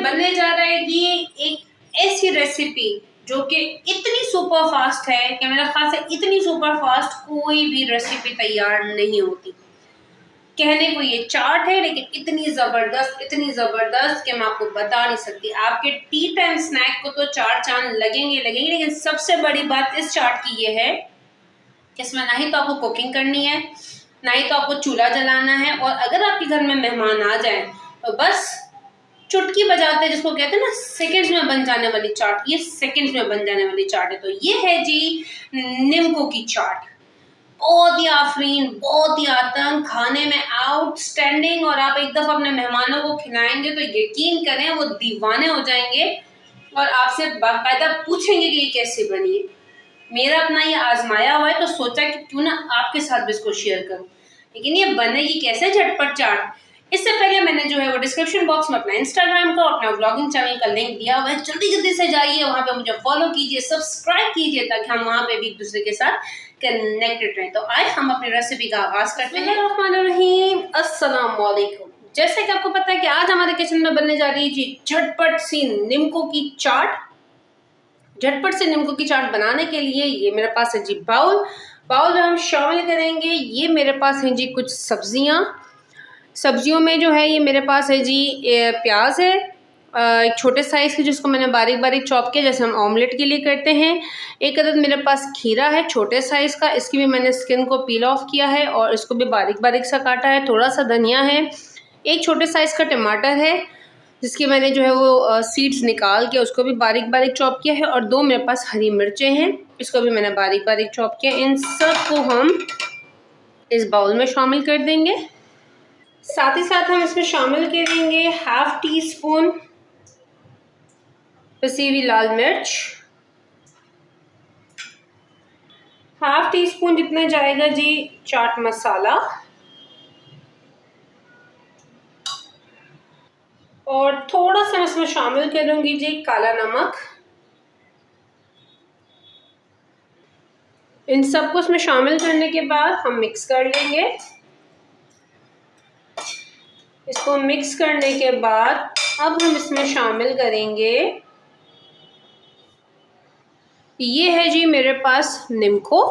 बनने जा रहा है ये एक ऐसी रेसिपी जो कि इतनी सुपर फास्ट है कि मेरा ख्याल से इतनी सुपर फास्ट कोई भी रेसिपी तैयार नहीं होती। कहने को ये चाट है लेकिन इतनी ज़बरदस्त कि मैं आपको बता नहीं सकती। आपके टी टाइम स्नैक को तो चार चांद लगेंगे, लेकिन सबसे बड़ी बात इस चाट की ये है कि इसमें ना ही तो आपको कुकिंग करनी है, ना ही तो आपको चूल्हा जलाना है, और अगर आपके घर में मेहमान आ जाए तो बस चुटकी बजाते, जिसको कहते हैं ना सेकंड्स में बन जाने वाली चाट, ये सेकंड्स में बन जाने वाली चाट है। तो ये है जी निम्को की चाट। बहुत ही आफरीन, बहुत ही आतंक, खाने में आउटस्टैंडिंग, और आप एक दफ़ा अपने मेहमानों को खिलाएंगे तो यकीन करें वो दीवाने हो जाएंगे और आपसे बाकायदा पूछेंगे कि ये कैसे बनी है। मेरा अपना ये आजमाया हुआ है तो सोचा कि क्यों ना आपके साथ भी इसको शेयर करूं। लेकिन ये बनेगी कैसे झटपट चाट, इससे पहले मैंने जो है वो डिस्क्रिप्शन बॉक्स में अपना इंस्टाग्राम का, अपना व्लॉगिंग चैनल का लिंक दिया हुआ है। जल्दी से जाइए वहाँ पे, मुझे फॉलो कीजिए, सब्सक्राइब कीजिए, ताकि हम वहाँ पे भी एक दूसरे के साथ कनेक्टेड रहें। तो आए हम अपनी रेसिपी का आगाज करते हैं। रहमानिर्रहीम, अस्सलाम वालेकुम। जैसे कि आपको पता है कि आज हमारे किचन में बनने जा रही है जी झटपट सी निम्को की चाट। झटपट से निम्को की चाट बनाने के लिए ये मेरे पास है जी बाउल में हम शामिल करेंगे। ये मेरे पास है जी कुछ सब्जियों में जो है ये मेरे पास है जी प्याज है, एक छोटे साइज़ की, जिसको मैंने बारीक बारीक चॉप किया जैसे हम ऑमलेट के लिए करते हैं। एक अदद मेरे पास खीरा है छोटे साइज़ का, इसकी भी मैंने स्किन को पील ऑफ किया है और इसको भी बारीक बारीक सा काटा है। थोड़ा सा धनिया है, एक छोटे साइज़ का टमाटर है जिसकी मैंने जो है वो सीड्स निकाल के उसको भी बारीक बारीक चॉप किया है, और दो मेरे पास हरी मिर्चें हैं, इसको भी मैंने बारीक बारीक चॉप किया। इन सब को हम इस बाउल में शामिल कर देंगे। साथ ही साथ हम इसमें शामिल करेंगे हाफ टी स्पून पिसी हुई लाल मिर्च, हाफ टी स्पून जितना जाएगा जी चाट मसाला, और थोड़ा सा इसमें शामिल करूंगी जी काला नमक। इन सबको इसमें शामिल करने के बाद हम मिक्स कर लेंगे। इसको मिक्स करने के बाद अब हम इसमें शामिल करेंगे, ये है जी मेरे पास निम्को,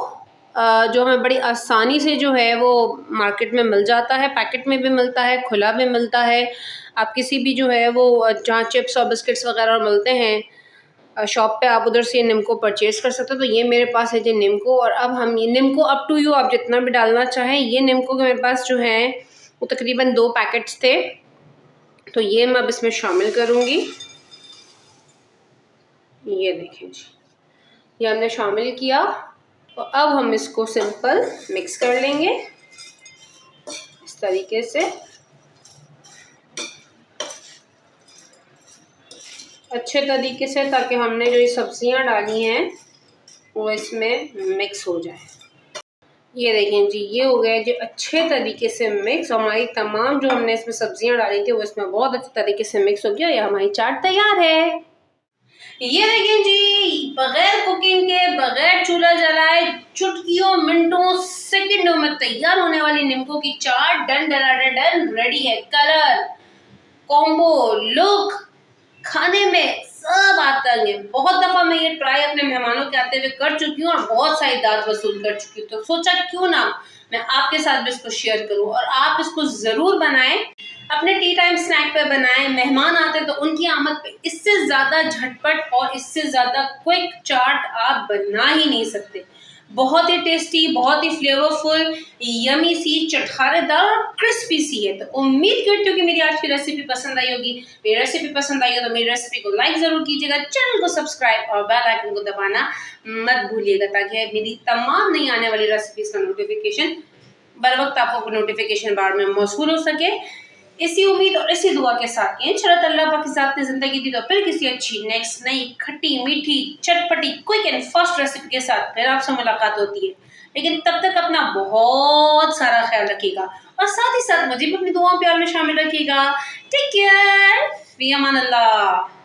जो हमें बड़ी आसानी से जो है वो मार्केट में मिल जाता है, पैकेट में भी मिलता है, खुला भी मिलता है। आप किसी भी जो है वो जहाँ चिप्स और बिस्किट्स वगैरह मिलते हैं शॉप पे, आप उधर से निम्को परचेज़ कर सकते हो। तो ये मेरे पास है जी निम्को, और अब हम ये निम्को अप टू यू, आप जितना भी डालना चाहें। ये निम्को के मेरे पास जो है वो तकरीबन 2 पैकेट्स थे, तो ये मैं अब इसमें शामिल करूँगी। ये देखें जी, ये हमने शामिल किया, तो अब हम इसको सिंपल मिक्स कर लेंगे इस तरीके से, अच्छे तरीके से, ताकि हमने जो ये सब्जियां डाली हैं वो इसमें मिक्स हो जाए। ये देखें जी, ये हो गया जी अच्छे तरीके से मिक्स। हमारी तमाम जो हमने इसमें सब्जियां डाली थी वो इसमें बहुत अच्छे तरीके से मिक्स हो गया। ये हमारी चाट तैयार है। ये देखें जी, बगैर कुकिंग के, बगैर चूल्हा जलाए, चुटकियों, मिनटों, सेकंडों में तैयार होने वाली निम्को की चाट डन रेडी है। कलर, कॉम्बो, लुक, खाने में सब आता है। बहुत दफा मैं ये ट्राई अपने मेहमानों के आते हुए कर चुकी हूँ और बहुत सारी दाद वसूल कर चुकी हूँ। तो सोचा क्यों ना मैं आपके साथ भी इसको शेयर करूँ, और आप इसको जरूर बनाएं, अपने टी टाइम स्नैक पे बनाएं। मेहमान आते हैं तो उनकी आमद पे इससे ज्यादा झटपट और इससे ज्यादा क्विक चाट आप बना ही नहीं सकते। बहुत ही टेस्टी, बहुत ही फ्लेवरफुल, यमी सी, चटखारेदार और क्रिस्पी सी है। तो उम्मीद करती हूँ कि मेरी आज की रेसिपी पसंद आई होगी। मेरी रेसिपी पसंद आई हो तो मेरी रेसिपी को लाइक जरूर कीजिएगा, चैनल को सब्सक्राइब और बेल आइकन को दबाना मत भूलिएगा, ताकि मेरी तमाम नई आने वाली रेसिपीज का नोटिफिकेशन बर वक्त आपको नोटिफिकेशन बार में मौसूल हो सके। इसी उम्मीद और इसी दुआ के साथ इंशाअल्लाह अल्लाह पाक के साथ ने जिंदगी दी तो फिर किसी अच्छी नेक्स्ट नई खट्टी मीठी चटपटी क्विक एंड फास्ट रेसिपी के साथ फिर आपसे मुलाकात होती है। लेकिन तब तक अपना बहुत सारा ख्याल रखिएगा, और साथ ही साथ मुझे भी अपनी दुआओं प्यार में शामिल रखिएगा। टेक केयर, फी अमान अल्लाह।